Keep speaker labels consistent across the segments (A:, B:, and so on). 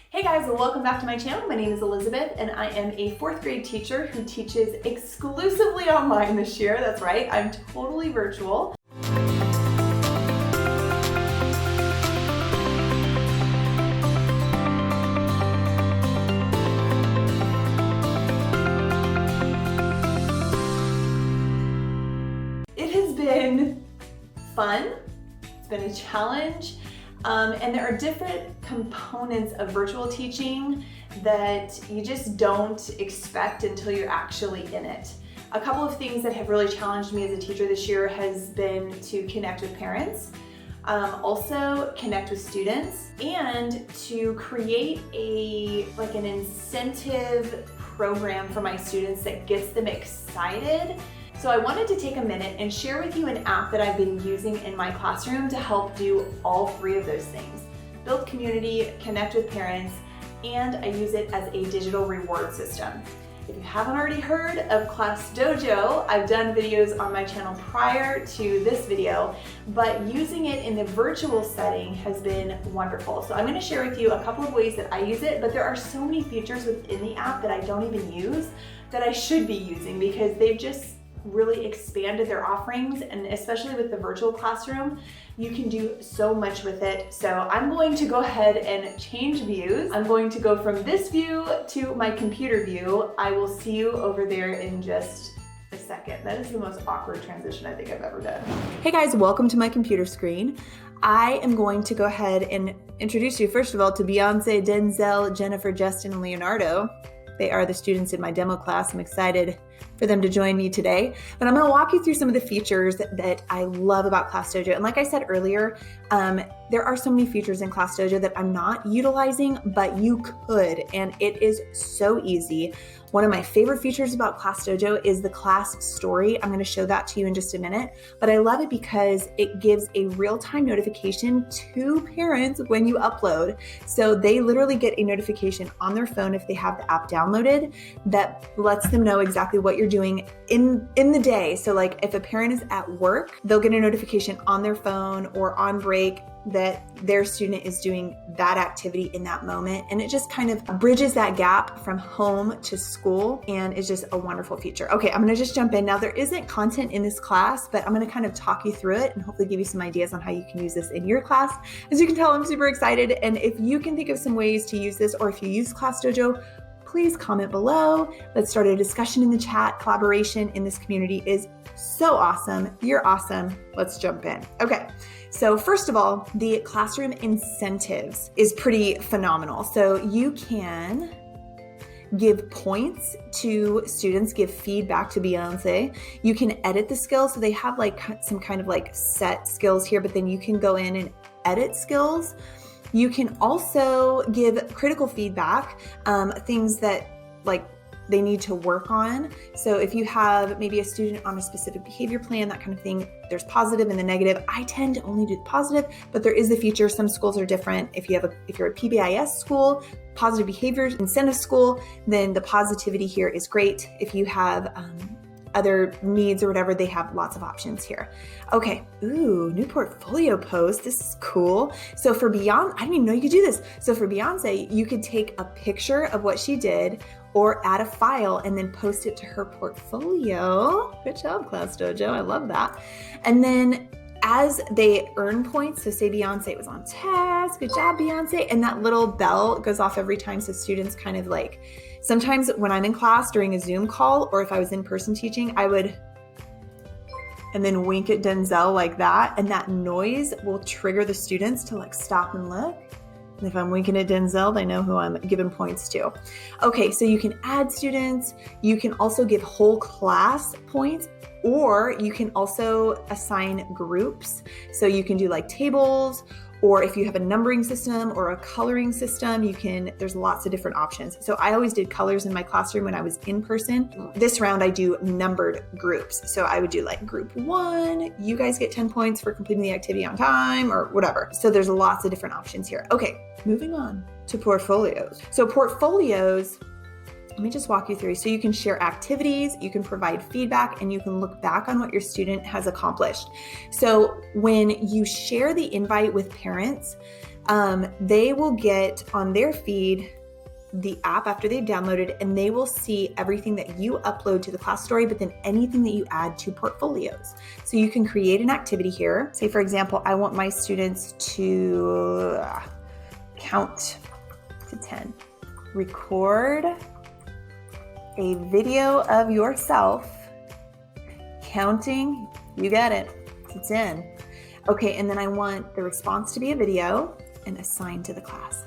A: Hey guys, welcome back to my channel. My name is Elizabeth and I am a fourth grade teacher who teaches exclusively online this year. That's right, I'm totally virtual. It has been fun, it's been a challenge. And there are different components of virtual teaching that you just don't expect until you're actually in it. A couple of things that have really challenged me as a teacher this year has been to connect with parents, also connect with students, and to create an incentive program for my students that gets them excited. So I wanted to take a minute and share with you an app that I've been using in my classroom to help do all three of those things. Build community, connect with parents, and I use it as a digital reward system. If you haven't already heard of Class Dojo, I've done videos on my channel prior to this video, but using it in the virtual setting has been wonderful. So I'm going to share with you a couple of ways that I use it, but there are so many features within the app that I don't even use that I should be using because they've just really expanded their offerings, and especially with the virtual classroom, you can do so much with it. So I'm going to go ahead and change views. I'm going to go from this view to my computer view. I will see you over there in just a second. That is the most awkward transition I think I've ever done. Hey guys, welcome to my computer screen. I am going to go ahead and introduce you first of all to Beyonce, Denzel, Jennifer, Justin, and Leonardo. They are the students in my demo class. I'm excited for them to join me today. But I'm going to walk you through some of the features that I love about Class Dojo. And like I said earlier, there are so many features in Class Dojo that I'm not utilizing, but you could, and it is so easy. One of my favorite features about Class Dojo is the class story. I'm going to show that to you in just a minute, but I love it because it gives a real-time notification to parents when you upload. So they literally get a notification on their phone if they have the app downloaded that lets them know exactly what you're doing in the day. So like if a parent is at work, they'll get a notification on their phone or on break that their student is doing that activity in that moment. And it just kind of bridges that gap from home to school and is just a wonderful feature. Okay, I'm gonna just jump in. Now there isn't content in this class, but I'm gonna kind of talk you through it and hopefully give you some ideas on how you can use this in your class. As you can tell, I'm super excited. And if you can think of some ways to use this, or if you use Class Dojo, please comment below. Let's start a discussion in the chat. Collaboration in this community is so awesome. You're awesome. Let's jump in. Okay. So first of all, the classroom incentives is pretty phenomenal. So you can give points to students, give feedback to Beyonce. You can edit the skills. So they have like some kind of like set skills here, but then you can go in and edit skills. You can also give critical feedback, things that like they need to work on. So if you have maybe a student on a specific behavior plan, that kind of thing, there's positive and the negative. I tend to only do the positive, but there is the feature. Some schools are different. If you're a PBIS school, positive behavior incentive school, then the positivity here is great. If you have other needs or whatever, they have lots of options here. Okay, ooh, new portfolio post. This is cool. So for Beyonce, I didn't even know you could do this. So for Beyonce, you could take a picture of what she did or add a file and then post it to her portfolio. Good job, Class Dojo. I love that. And then as they earn points, so say Beyonce was on task, good job, Beyonce, and that little bell goes off every time. So students kind of like, sometimes when I'm in class during a Zoom call, or if I was in person teaching, I would, and then wink at Denzel like that. And that noise will trigger the students to like stop and look. And if I'm winking at Denzel, they know who I'm giving points to. Okay, so you can add students. You can also give whole class points, or you can also assign groups. So you can do like tables, or if you have a numbering system or a coloring system, there's lots of different options. So I always did colors in my classroom when I was in person. This round I do numbered groups. So I would do like group 1, you guys get 10 points for completing the activity on time or whatever. So there's lots of different options here. Okay, moving on to portfolios. So portfolios, let me just walk you through. So you can share activities, you can provide feedback, and you can look back on what your student has accomplished. So when you share the invite with parents, they will get on their feed the app after they've downloaded, and they will see everything that you upload to the class story, but then anything that you add to portfolios. So you can create an activity here. Say, for example, I want my students to count to 10. Record a video of yourself counting, you get it, to 10. Okay, and then I want the response to be a video and assigned to the class.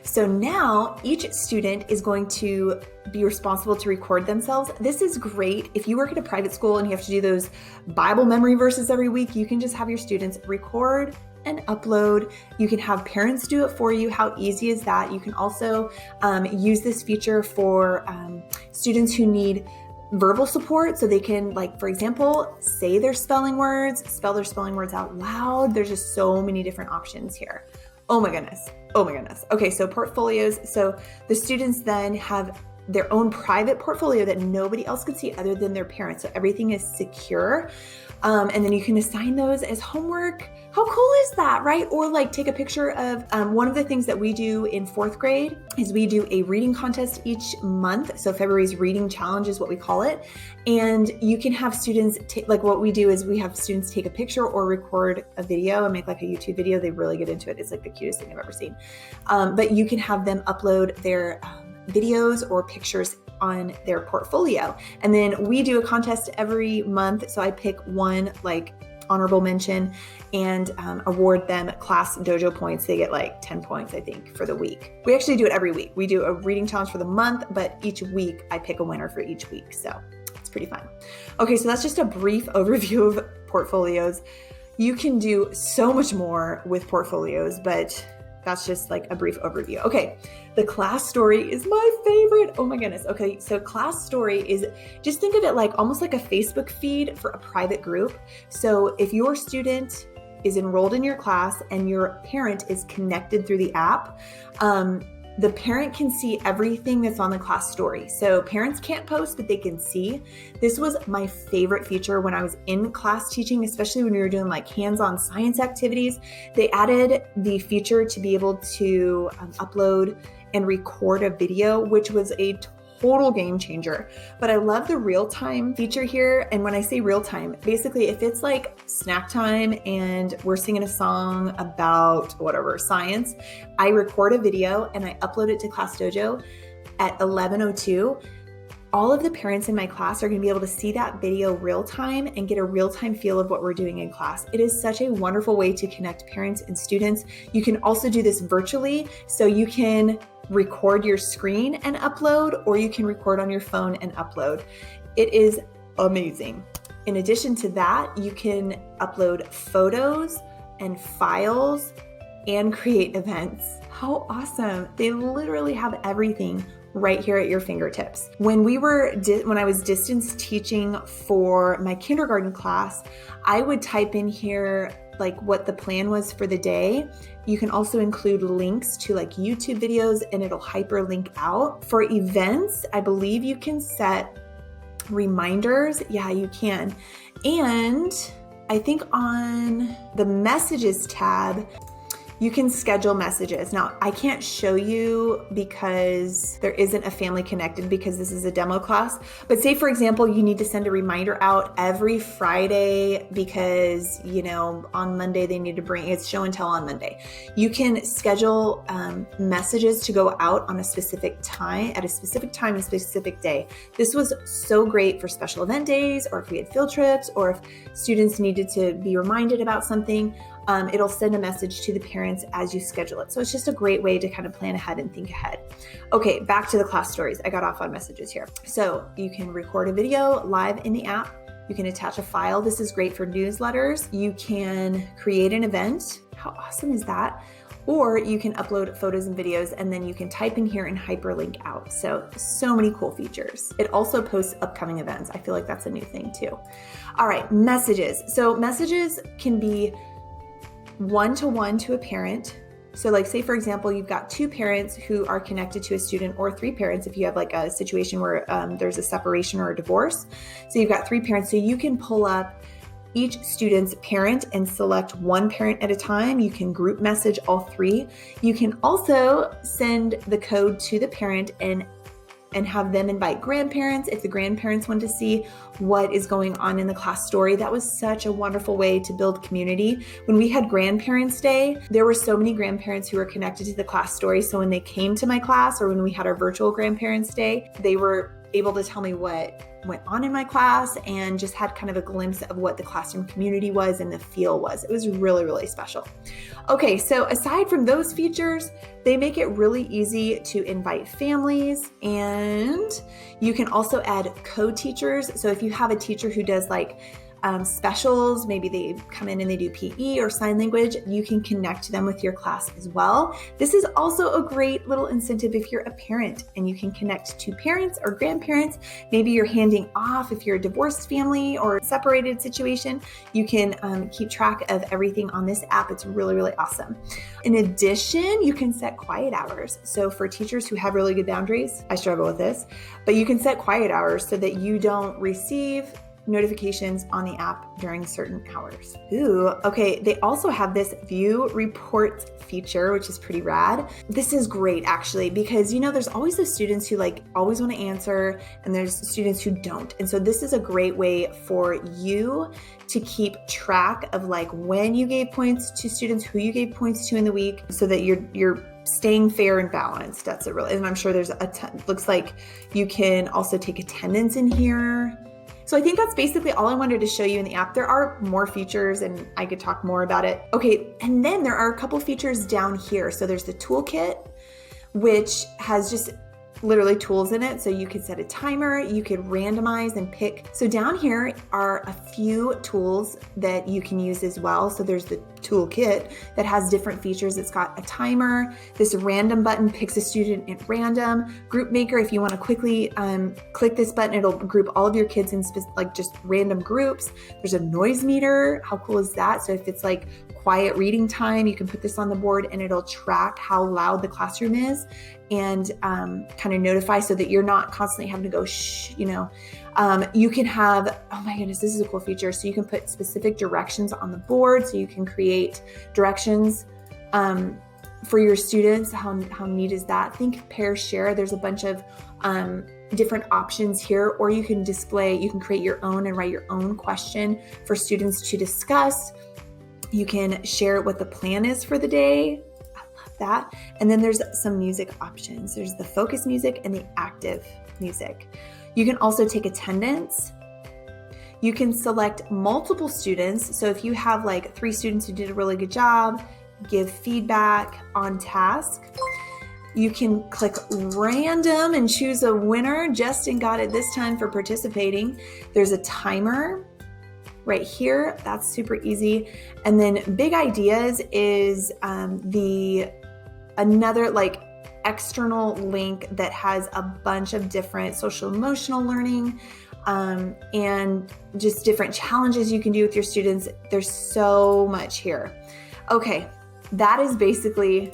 A: So now each student is going to be responsible to record themselves. This is great. If you work at a private school and you have to do those Bible memory verses every week, you can just have your students record and upload. You can have parents do it for you. How easy is that? You can also use this feature for students who need verbal support, so they can, like, for example, say their spelling words, spell their spelling words out loud. There's just so many different options here. Oh my goodness. Okay, so portfolios. So the students then have their own private portfolio that nobody else could see other than their parents. So everything is secure. And then you can assign those as homework. How cool is that, right? Or like take a picture of, one of the things that we do in 4th grade is we do a reading contest each month. So February's reading challenge is what we call it. And you can have students like what we do is we have students take a picture or record a video and make like a YouTube video. They really get into it. It's like the cutest thing I've ever seen. But you can have them upload their videos or pictures on their portfolio. And then we do a contest every month. So I pick one like honorable mention and award them Class Dojo points. They get like 10 points, I think, for the week. We actually do it every week. We do a reading challenge for the month, but each week I pick a winner for each week. So it's pretty fun. Okay, so that's just a brief overview of portfolios. You can do so much more with portfolios, but that's just like a brief overview. Okay, the class story is my favorite. Oh my goodness. Okay, so class story is, just think of it like almost like a Facebook feed for a private group. So if your student is enrolled in your class and your parent is connected through the app, the parent can see everything that's on the class story. So parents can't post, but they can see. This was my favorite feature when I was in class teaching, especially when we were doing like hands-on science activities. They added the feature to be able to upload and record a video, which was a total game changer. But I love the real-time feature here. And when I say real-time, basically if it's like snack time and we're singing a song about whatever, science, I record a video and I upload it to Class Dojo at 11:02. All of the parents in my class are going to be able to see that video real time and get a real time feel of what we're doing in class. It is such a wonderful way to connect parents and students. You can also do this virtually. So you can record your screen and upload, or you can record on your phone and upload. It is amazing. In addition to that, you can upload photos and files and create events. How awesome. They literally have everything right here at your fingertips. When I was distance teaching for my kindergarten class, I would type in here like what the plan was for the day. You can also include links to like YouTube videos and it'll hyperlink out. For events, I believe you can set reminders. Yeah, you can. And I think on the messages tab, you can schedule messages. Now, I can't show you because there isn't a family connected because this is a demo class. But say, for example, you need to send a reminder out every Friday because, on Monday they need to bring, it's show and tell on Monday. You can schedule messages to go out on a specific time, at a specific time and specific day. This was so great for special event days, or if we had field trips, or if students needed to be reminded about something. It'll send a message to the parents as you schedule it. So it's just a great way to kind of plan ahead and think ahead. Okay, back to the class stories. I got off on messages here. So you can record a video live in the app. You can attach a file. This is great for newsletters. You can create an event. How awesome is that? Or you can upload photos and videos, and then you can type in here and hyperlink out. So many cool features. It also posts upcoming events. I feel like that's a new thing too. All right, messages. So messages can be one-to-one to a parent. So like say, for example, you've got 2 parents who are connected to a student, or 3 parents if you have like a situation where there's a separation or a divorce. So you've got 3 parents. So you can pull up each student's parent and select one parent at a time. You can group message all three. You can also send the code to the parent and have them invite grandparents if the grandparents want to see what is going on in the class story. That was such a wonderful way to build community. When we had Grandparents' Day, there were so many grandparents who were connected to the class story. So when they came to my class, or when we had our virtual Grandparents' Day, they were able to tell me what went on in my class and just had kind of a glimpse of what the classroom community was and the feel was. It was really, really special. Okay, so aside from those features, they make it really easy to invite families, and you can also add co-teachers. So if you have a teacher who does like specials, maybe they come in and they do PE or sign language, you can connect them with your class as well. This is also a great little incentive if you're a parent and you can connect to parents or grandparents. Maybe you're handing off if you're a divorced family or separated situation. You can keep track of everything on this app. It's really, really awesome. In addition, you can set quiet hours. So for teachers who have really good boundaries, I struggle with this, but you can set quiet hours so that you don't receive notifications on the app during certain hours. Ooh, okay. They also have this view reports feature, which is pretty rad. This is great actually, because there's always those students who always want to answer, and there's students who don't. And so this is a great way for you to keep track of when you gave points to students, who you gave points to in the week, so that you're staying fair and balanced. That's it really. And I'm sure there's looks like you can also take attendance in here. So I think that's basically all I wanted to show you in the app. There are more features and I could talk more about it. Okay, and then there are a couple features down here. So there's the toolkit, which has just literally tools in it. So you could set a timer, you could randomize and pick. So down here are a few tools that you can use as well. So there's the toolkit that has different features. It's got a timer. This random button picks a student at random. Group maker, if you want to quickly click this button, it'll group all of your kids in just random groups. There's a noise meter. How cool is that? So if it's quiet reading time, you can put this on the board and it'll track how loud the classroom is and kind of notify so that you're not constantly having to go shh, You can have, oh my goodness, this is a cool feature. So you can put specific directions on the board, so you can create directions for your students. How neat is that? Think, pair, share. There's a bunch of different options here, or you can create your own and write your own question for students to discuss. You can share what the plan is for the day. I love that. And then there's some music options. There's the focus music and the active music. You can also take attendance. You can select multiple students. So if you have 3 students who did a really good job, give feedback on task. You can click random and choose a winner. Justin got it this time for participating. There's a timer right here. That's super easy. And then big ideas is another external link that has a bunch of different social emotional learning and just different challenges you can do with your students. There's so much here. Okay, that is basically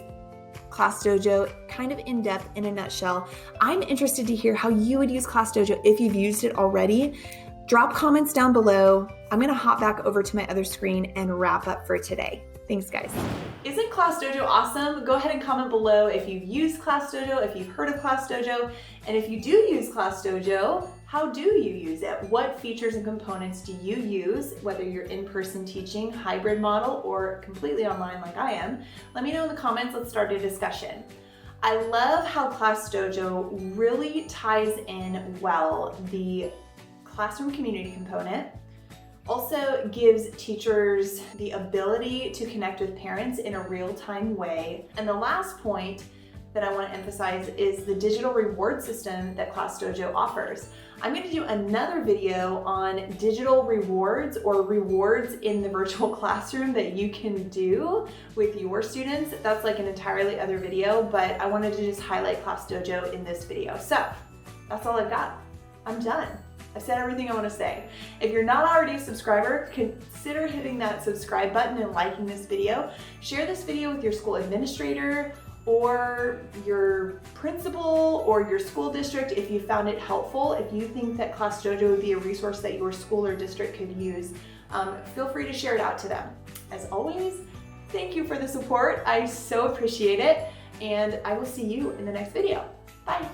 A: Class Dojo, kind of in depth in a nutshell. I'm interested to hear how you would use Class Dojo if you've used it already. Drop comments down below. I'm going to hop back over to my other screen and wrap up for today. Thanks, guys. Isn't Class Dojo awesome? Go ahead and comment below if you've used Class Dojo, if you've heard of Class Dojo, and if you do use Class Dojo, how do you use it? What features and components do you use, whether you're in-person teaching, hybrid model, or completely online like I am? Let me know in the comments. Let's start a discussion. I love how Class Dojo really ties in well the classroom community component, also gives teachers the ability to connect with parents in a real-time way. And the last point that I want to emphasize is the digital reward system that Class Dojo offers. I'm going to do another video on digital rewards, or rewards in the virtual classroom that you can do with your students. That's an entirely other video, but I wanted to just highlight Class Dojo in this video. So that's all I've got. I'm done. I've said everything I want to say. If you're not already a subscriber, consider hitting that subscribe button and liking this video. Share this video with your school administrator or your principal or your school district if you found it helpful. If you think that Class Dojo would be a resource that your school or district could use, feel free to share it out to them. As always, thank you for the support. I so appreciate it, and I will see you in the next video. Bye.